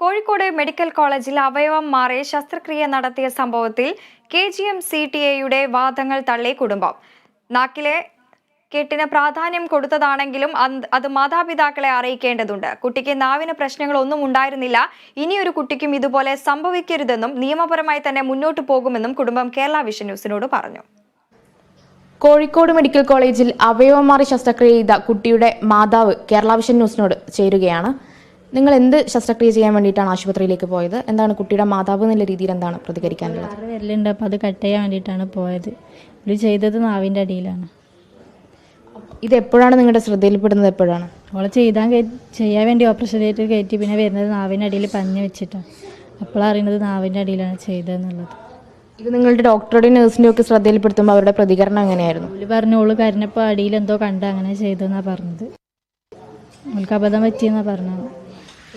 Kozhikode medical കോളേജിൽ അവയവം മാറി ശസ്ത്രക്രിയ നടത്തിയ സംഭവത്തിൽ KGM-CTA വാദങ്ങൾ തള്ളി കുടുംബം. നാക്കിലെ കെട്ടിന് പ്രാധാന്യം കൊടുത്തതാണെങ്കിലും അത് മാതാപിതാക്കളെ അറിയിക്കേണ്ടതുണ്ട്. കുട്ടിക്ക് നാവിന് പ്രശ്നങ്ങളൊന്നും ഉണ്ടായിരുന്നില്ല. ഇനിയൊരു കുട്ടിക്കും ഇതുപോലെ സംഭവിക്കരുതെന്നും നിയമപരമായി തന്നെ മുന്നോട്ടു പോകുമെന്നും കുടുംബം കേരള വിഷൻ ന്യൂസിനോട് പറഞ്ഞു. കോഴിക്കോട് മെഡിക്കൽ കോളേജിൽ അവയവം മാറി ശസ്ത്രക്രിയ ചെയ്ത കുട്ടിയുടെ മാതാവ് കേരള വിഷൻ ന്യൂസിനോട് ചേരുകയാണ്. നിങ്ങൾ എന്ത് ശസ്ത്രക്രിയ ചെയ്യാൻ വേണ്ടിയിട്ടാണ് ആശുപത്രിയിലേക്ക് പോയത്? എന്താണ് കുട്ടിയുടെ മാതാവ് എന്നുള്ള രീതിയിൽ എന്താണ് പ്രതികരിക്കാനുള്ളത്? വരലുണ്ട്, അപ്പോൾ അത് കട്ട് ചെയ്യാൻ വേണ്ടിയിട്ടാണ് പോയത്. ഇത് ചെയ്തത് നാവിൻ്റെ അടിയിലാണ്. ഇത് എപ്പോഴാണ് നിങ്ങളുടെ ശ്രദ്ധയിൽപ്പെടുന്നത്? എപ്പോഴാണ്? അവളെ ചെയ്യാൻ വേണ്ടി ഓപ്പറേഷൻ തിയേറ്ററിൽ കയറ്റി പിന്നെ വരുന്നത് നാവിൻ്റെ അടിയിൽ പഞ്ഞ് വെച്ചിട്ടാണ്. അപ്പോഴാണ് അറിയുന്നത് നാവിൻ്റെ അടിയിലാണ് ചെയ്തതെന്നുള്ളത്. ഇത് നിങ്ങളുടെ ഡോക്ടറുടെയും നഴ്സിൻ്റെയും ഒക്കെ ശ്രദ്ധയിൽപ്പെടുത്തുമ്പോൾ അവരുടെ പ്രതികരണം എങ്ങനെയായിരുന്നു? അവര് പറഞ്ഞു ഓള് കരഞ്ഞപ്പോൾ അടിയിൽ എന്തോ കണ്ട് അങ്ങനെ ചെയ്തെന്നാണ് പറഞ്ഞത്. അവൾക്ക് അബദ്ധം പറ്റിയെന്നാണ് പറഞ്ഞത്.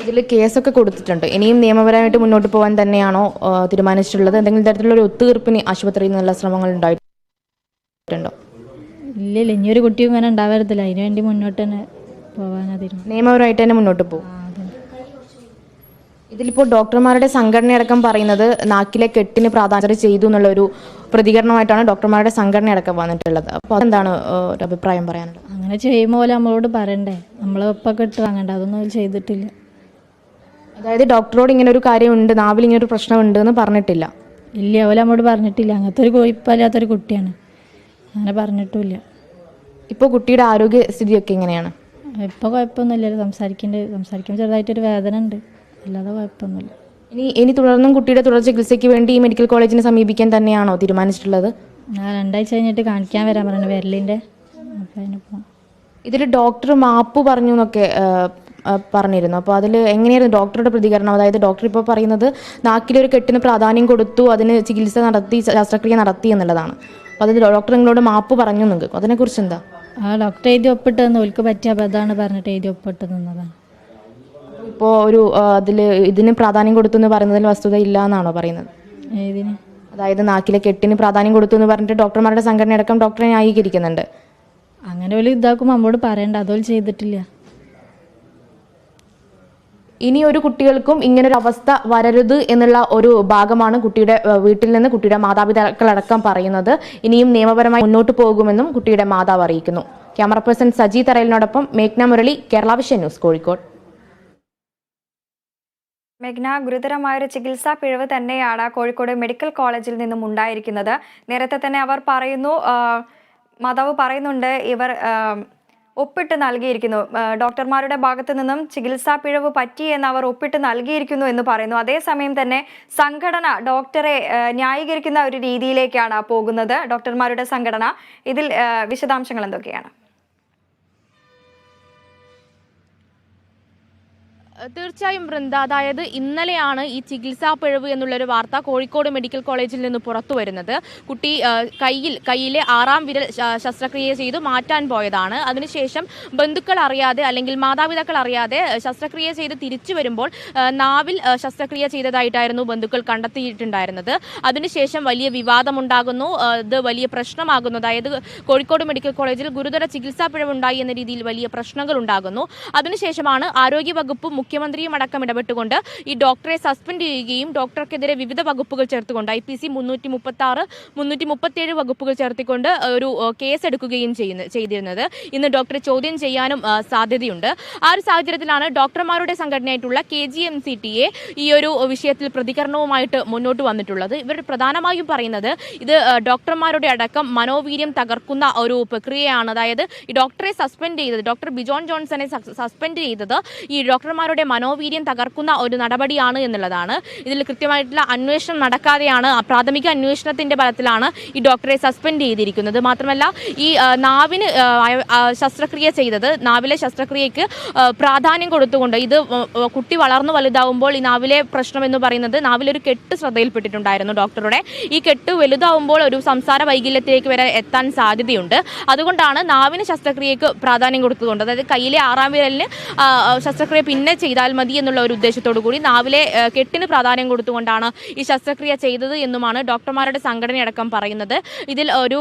ഇതിൽ കേസൊക്കെ കൊടുത്തിട്ടുണ്ട്. ഇനിയും നിയമപരമായിട്ട് മുന്നോട്ട് പോകാൻ തന്നെയാണോ തീരുമാനിച്ചിട്ടുള്ളത്? എന്തെങ്കിലും തരത്തിലുള്ള ഒരു ഒത്തുതീർപ്പിന് ആശുപത്രിയിൽ നിന്നുള്ള ശ്രമങ്ങൾ ഉണ്ടായിട്ടുണ്ടോ? ഇല്ല, ഇനിയൊരു കുട്ടിയും ഇങ്ങനെ ഉണ്ടാവരുതില്ല. അതിനു വേണ്ടി മുന്നോട്ട് തന്നെ പോകാനാണ് തീരുമാനം. നിയമപരമായിട്ട് തന്നെ മുന്നോട്ട് പോകും. ഇതിലിപ്പോൾ ഡോക്ടർമാരുടെ സംഘടനയടക്കം പറയുന്നത് നാക്കിലെ കെട്ടിന് പ്രാധാന്യം ചെയ്തു എന്നുള്ളൊരു പ്രതികരണമായിട്ടാണ് ഡോക്ടർമാരുടെ സംഘടനയടക്കം വന്നിട്ടുള്ളത്. അപ്പോൾ അതെന്താണ് ഒരു അഭിപ്രായം പറയാനുള്ളത്? അങ്ങനെ ചെയ്യുമ്പോൾ പോലെ നമ്മളോട് പറയണ്ടേ? നമ്മളെ ഒപ്പൊക്കെ ഇട്ട് വാങ്ങണ്ട. അതൊന്നും ചെയ്തിട്ടില്ല. അതായത് ഡോക്ടറോട് ഇങ്ങനെ ഒരു കാര്യമുണ്ട്, നാവിൽ ഇങ്ങനെ ഒരു പ്രശ്നമുണ്ട് എന്ന് പറഞ്ഞിട്ടില്ല? ഇല്ല, അവരെ നമ്മോട് പറഞ്ഞിട്ടില്ല. അങ്ങനത്തെ ഒരു കുഴപ്പമില്ലാത്തൊരു കുട്ടിയാണ്, അങ്ങനെ പറഞ്ഞിട്ടുമില്ല. ഇപ്പോൾ കുട്ടിയുടെ ആരോഗ്യസ്ഥിതിയൊക്കെ എങ്ങനെയാണ്? ഇപ്പോൾ കുഴപ്പമൊന്നുമില്ലല്ലോ. സംസാരിക്കുമ്പോൾ ചെറുതായിട്ടൊരു വേദന ഉണ്ട്, അല്ലാതെ കുഴപ്പമൊന്നുമില്ല. ഇനി തുടർന്നും കുട്ടിയുടെ തുടർ ചികിത്സയ്ക്ക് വേണ്ടി ഈ മെഡിക്കൽ കോളേജിനെ സമീപിക്കാൻ തന്നെയാണോ തീരുമാനിച്ചിട്ടുള്ളത്? ഞാൻ 2 ആഴ്ച കഴിഞ്ഞിട്ട് കാണിക്കാൻ വരാൻ പറഞ്ഞു വിരലിൻ്റെ. അപ്പോൾ അതിന് പോകാം. ഇതിൽ ഡോക്ടർ മാപ്പ് പറഞ്ഞു എന്നൊക്കെ പറഞ്ഞിരുന്നു. അപ്പോൾ അതിൽ എങ്ങനെയായിരുന്നു ഡോക്ടറുടെ പ്രതികരണം? അതായത് ഡോക്ടർ ഇപ്പോൾ പറയുന്നത് നാക്കിലൊരു കെട്ടിന് പ്രാധാന്യം കൊടുത്തു, അതിന് ചികിത്സ നടത്തി, ശസ്ത്രക്രിയ നടത്തി എന്നുള്ളതാണ്. അപ്പോൾ അതിന് ഡോക്ടർ നിങ്ങളോട് മാപ്പ് പറഞ്ഞു നിങ്ങൾക്ക്, അതിനെക്കുറിച്ച് എന്താ? ഡോക്ടർ എഴുതി ഒപ്പിട്ടെന്ന് ഓൽക്ക് പറ്റിയ അബദ്ധമാണ് പറഞ്ഞിട്ട് എഴുതി ഒപ്പിട്ട് നിന്നതാണ്. ഇപ്പോൾ ഇതിന് പ്രാധാന്യം കൊടുത്തു എന്ന് പറയുന്നതിൽ വസ്തുത ഇല്ല എന്നാണോ പറയുന്നത്? ഏതിന്? അതായത് നാക്കിലെ കെട്ടിന് പ്രാധാന്യം കൊടുത്തു എന്ന് പറഞ്ഞിട്ട് ഡോക്ടർമാരുടെ സംഘടനയടക്കം ഡോക്ടറെ ന്യായീകരിക്കുന്നുണ്ട്. അങ്ങനെ ഒരു ഇതാക്കുമ്പോൾ നമ്മോട് പറയണ്ട, അതോൽ ചെയ്തിട്ടില്ല. ഇനി ഒരു കുട്ടികൾക്കും ഇങ്ങനൊരു അവസ്ഥ വരരുത് എന്നുള്ള ഒരു ഭാഗമാണ് കുട്ടിയുടെ വീട്ടിൽ നിന്ന് കുട്ടിയുടെ മാതാപിതാക്കളടക്കം പറയുന്നത്. ഇനിയും നിയമപരമായി മുന്നോട്ട് പോകുമെന്നും കുട്ടിയുടെ മാതാവ് അറിയിക്കുന്നു. ക്യാമറ പേഴ്സൺ സജി തറയിലിനോടൊപ്പം മേഘ്ന മുരളി, കേരള വിഷൻ ന്യൂസ്, കോഴിക്കോട്. മേഘ്ന, ഗുരുതരമായൊരു ചികിത്സാ പിഴവ് തന്നെയാണ് കോഴിക്കോട് മെഡിക്കൽ കോളേജിൽ നിന്നും ഉണ്ടായിരിക്കുന്നത്. നേരത്തെ തന്നെ മാതാവ് പറയുന്നുണ്ട് ഇവർ ഒപ്പിട്ട് നൽകിയിരിക്കുന്നു, ഡോക്ടർമാരുടെ ഭാഗത്തു നിന്നും ചികിത്സാ പിഴവ് പറ്റി എന്ന് അവർ ഒപ്പിട്ട് നൽകിയിരിക്കുന്നു എന്ന് പറയുന്നു. അതേസമയം തന്നെ സംഘടന ഡോക്ടറെ ന്യായീകരിക്കുന്ന ഒരു രീതിയിലേക്കാണ് പോകുന്നത് ഡോക്ടർമാരുടെ സംഘടന. ഇതിൽ വിശദാംശങ്ങൾ എന്തൊക്കെയാണ്? തീർച്ചയായും വൃന്ദ, അതായത് ഇന്നലെയാണ് ഈ ചികിത്സാ പിഴവ് എന്നുള്ളൊരു വാർത്ത കോഴിക്കോട് മെഡിക്കൽ കോളേജിൽ നിന്ന് പുറത്തു വരുന്നത്. കുട്ടി കയ്യിലെ 6ാം വിരൽ ശസ്ത്രക്രിയ ചെയ്തു മാറ്റാൻ പോയതാണ്. അതിനുശേഷം ബന്ധുക്കൾ അറിയാതെ അല്ലെങ്കിൽ മാതാപിതാക്കൾ അറിയാതെ ശസ്ത്രക്രിയ ചെയ്ത് തിരിച്ചു വരുമ്പോൾ നാവിൽ ശസ്ത്രക്രിയ ചെയ്തതായിട്ടായിരുന്നു ബന്ധുക്കൾ കണ്ടെത്തിയിട്ടുണ്ടായിരുന്നത്. അതിനുശേഷം വലിയ വിവാദമുണ്ടാകുന്നു, ഇത് വലിയ പ്രശ്നമാകുന്നു. അതായത് കോഴിക്കോട് മെഡിക്കൽ കോളേജിൽ ഗുരുതര ചികിത്സാ പിഴവുണ്ടായി എന്ന രീതിയിൽ വലിയ പ്രശ്നങ്ങൾ ഉണ്ടാകുന്നു. അതിനുശേഷമാണ് ആരോഗ്യവകുപ്പും മുഖ്യമന്ത്രിയും അടക്കം ഇടപെട്ടുകൊണ്ട് ഈ ഡോക്ടറെ സസ്പെൻഡ് ചെയ്യുകയും ഡോക്ടർക്കെതിരെ വിവിധ വകുപ്പുകൾ ചേർത്തുകൊണ്ട് IPC 336, 337 വകുപ്പുകൾ ചേർത്തിക്കൊണ്ട് ഒരു കേസ് എടുക്കുകയും ചെയ്തിരുന്നത്. ഇന്ന് ഡോക്ടറെ ചോദ്യം ചെയ്യാനും സാധ്യതയുണ്ട്. ആ ഒരു സാഹചര്യത്തിലാണ് ഡോക്ടർമാരുടെ സംഘടനയായിട്ടുള്ള KGM-CTA ഈ ഒരു വിഷയത്തിൽ പ്രതികരണവുമായിട്ട് മുന്നോട്ട് വന്നിട്ടുള്ളത്. ഇവർ പ്രധാനമായും പറയുന്നത് ഇത് ഡോക്ടർമാരുടെ അടക്കം മനോവീര്യം തകർക്കുന്ന ഒരു പ്രക്രിയയാണ്. അതായത് ഈ ഡോക്ടറെ സസ്പെൻഡ് ചെയ്തത്, ഡോക്ടർ ബിജോൺ ജോൺസനെ സസ്പെൻഡ് ചെയ്തത് ഈ ഡോക്ടർമാരുടെ മനോവീര്യം തകർക്കുന്ന ഒരു നടപടിയാണ് എന്നുള്ളതാണ്. ഇതിൽ കൃത്യമായിട്ടുള്ള അന്വേഷണം നടക്കാതെയാണ്, പ്രാഥമിക അന്വേഷണത്തിന്റെ ബലത്തിലാണ് ഈ ഡോക്ടറെ സസ്പെൻഡ് ചെയ്തിരിക്കുന്നത്. മാത്രമല്ല ഈ നാവിന് ശസ്ത്രക്രിയ ചെയ്തത്, നാവിലെ ശസ്ത്രക്രിയക്ക് പ്രാധാന്യം കൊടുത്തുകൊണ്ട് ഇത് കുട്ടി വളർന്നു വലുതാവുമ്പോൾ ഈ നാവിലെ പ്രശ്നം എന്ന് പറയുന്നത് നാവിലൊരു കെട്ട് ശ്രദ്ധയിൽപ്പെട്ടിട്ടുണ്ടായിരുന്നു ഡോക്ടറുടെ. ഈ കെട്ട് വലുതാവുമ്പോൾ ഒരു സംസാര വൈകല്യത്തിലേക്ക് വരെ എത്താൻ സാധ്യതയുണ്ട്. അതുകൊണ്ടാണ് നാവിന് ശസ്ത്രക്രിയക്ക് പ്രാധാന്യം കൊടുത്തുകൊണ്ട്, അതായത് കയ്യിലെ 6ാം വിരലിന് ശസ്ത്രക്രിയ പിന്നെ ചെയ്താൽ മതി എന്നുള്ള ഒരു ഉദ്ദേശത്തോടു കൂടി നാവിലെ കെട്ടിന് പ്രാധാന്യം കൊടുത്തുകൊണ്ടാണ് ഈ ശസ്ത്രക്രിയ ചെയ്തത് എന്നുമാണ് ഡോക്ടർമാരുടെ സംഘടനയടക്കം പറയുന്നത്. ഇതിൽ ഒരു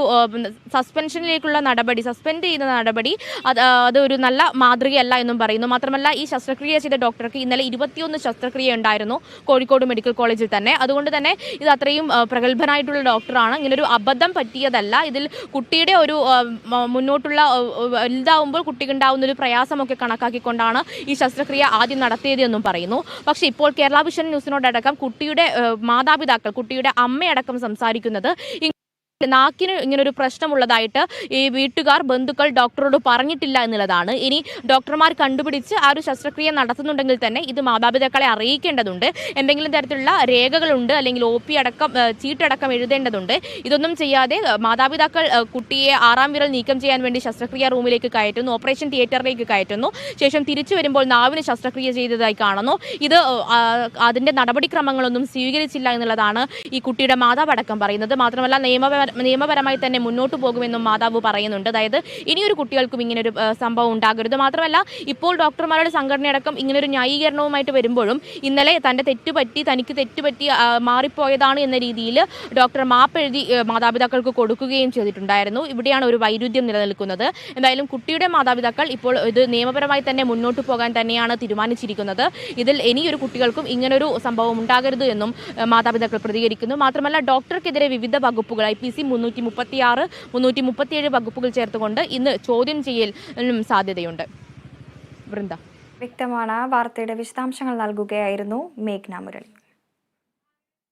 സസ്പെൻഷനിലേക്കുള്ള നടപടി, സസ്പെൻഡ് ചെയ്യുന്ന നടപടി അത് ഒരു നല്ല മാതൃകയല്ല എന്നും പറയുന്നു. മാത്രമല്ല ഈ ശസ്ത്രക്രിയ ചെയ്ത ഡോക്ടർക്ക് ഇന്നലെ 21 ശസ്ത്രക്രിയ ഉണ്ടായിരുന്നു കോഴിക്കോട് മെഡിക്കൽ കോളേജിൽ തന്നെ. അതുകൊണ്ട് തന്നെ ഇത് അത്രയും പ്രഗത്ഭനായിട്ടുള്ള ഡോക്ടറാണ്. ഇങ്ങനൊരു അബദ്ധം പറ്റിയതല്ല. ഇതിൽ കുട്ടിയുടെ ഒരു മുന്നോട്ടുള്ള വലുതാവുമ്പോൾ കുട്ടിക്ക് ഉണ്ടാവുന്ന ഒരു പ്രയാസമൊക്കെ കണക്കാക്കിക്കൊണ്ടാണ് ഈ ശസ്ത്രക്രിയ ആദ്യം നടത്തിയത് എന്നും പറയുന്നു. പക്ഷേ ഇപ്പോൾ കേരള വിഷൻ ന്യൂസിനോടക്കം കുട്ടിയുടെ മാതാപിതാക്കൾ, കുട്ടിയുടെ അമ്മയടക്കം സംസാരിക്കുന്നത് നാക്കിന് ഇങ്ങനൊരു പ്രശ്നമുള്ളതായിട്ട് ഈ വീട്ടുകാർ, ബന്ധുക്കൾ ഡോക്ടറോട് പറഞ്ഞിട്ടില്ല എന്നുള്ളതാണ്. ഇനി ഡോക്ടർമാർ കണ്ടുപിടിച്ച് ആ ഒരു ശസ്ത്രക്രിയ നടത്തുന്നുണ്ടെങ്കിൽ തന്നെ ഇത് മാതാപിതാക്കളെ അറിയിക്കേണ്ടതുണ്ട്. എന്തെങ്കിലും തരത്തിലുള്ള രേഖകളുണ്ട്, അല്ലെങ്കിൽ OP അടക്കം ചീട്ടടക്കം എഴുതേണ്ടതുണ്ട്. ഇതൊന്നും ചെയ്യാതെ മാതാപിതാക്കൾ കുട്ടിയെ 6ാം വിരൽ നീക്കം ചെയ്യാൻ വേണ്ടി ശസ്ത്രക്രിയ റൂമിലേക്ക് കയറ്റുന്നു, ഓപ്പറേഷൻ തിയേറ്ററിലേക്ക് കയറ്റുന്നു. ശേഷം തിരിച്ചു വരുമ്പോൾ നാവിന് ശസ്ത്രക്രിയ ചെയ്തതായി കാണുന്നു. ഇത് അതിൻ്റെ നടപടിക്രമങ്ങളൊന്നും സ്വീകരിച്ചില്ല എന്നുള്ളതാണ് ഈ കുട്ടിയുടെ മാതാവ് അടക്കം പറയുന്നത്. മാത്രമല്ല നിയമപരമായി തന്നെ മുന്നോട്ട് പോകുമെന്നും മാതാവ് പറയുന്നുണ്ട്. അതായത് ഇനിയൊരു കുട്ടികൾക്കും ഇങ്ങനൊരു സംഭവം ഉണ്ടാകരുത്. മാത്രമല്ല ഇപ്പോൾ ഡോക്ടർമാരുടെ സംഘടനയടക്കം ഇങ്ങനൊരു ന്യായീകരണവുമായിട്ട് വരുമ്പോഴും ഇന്നലെ തനിക്ക് തെറ്റുപറ്റി മാറിപ്പോയതാണ് എന്ന രീതിയിൽ ഡോക്ടർ മാപ്പെഴുതി മാതാപിതാക്കൾക്ക് കൊടുക്കുകയും ചെയ്തിട്ടുണ്ടായിരുന്നു. ഇവിടെയാണ് ഒരു വൈരുദ്ധ്യം നിലനിൽക്കുന്നത്. എന്തായാലും കുട്ടിയുടെ മാതാപിതാക്കൾ ഇപ്പോൾ ഇത് നിയമപരമായി തന്നെ മുന്നോട്ട് പോകാൻ തന്നെയാണ് തീരുമാനിച്ചിരിക്കുന്നത്. ഇതിൽ ഇനിയൊരു കുട്ടികൾക്കും ഇങ്ങനൊരു സംഭവം ഉണ്ടാകരുത് എന്നും മാതാപിതാക്കൾ പ്രതികരിക്കുന്നു. മാത്രമല്ല ഡോക്ടർക്കെതിരെ വിവിധ വകുപ്പുകൾ IPC 336, 337 വകുപ്പുകൾ ചേർത്തുകൊണ്ട് ഇന്ന് ചോദ്യം ചെയ്യലിനും സാധ്യതയുണ്ട്. വൃന്ദ, വ്യക്തമാണ്. വാർത്തയുടെ വിശദാംശങ്ങൾ നൽകുകയായിരുന്നു മേഘ്ന മുരളി.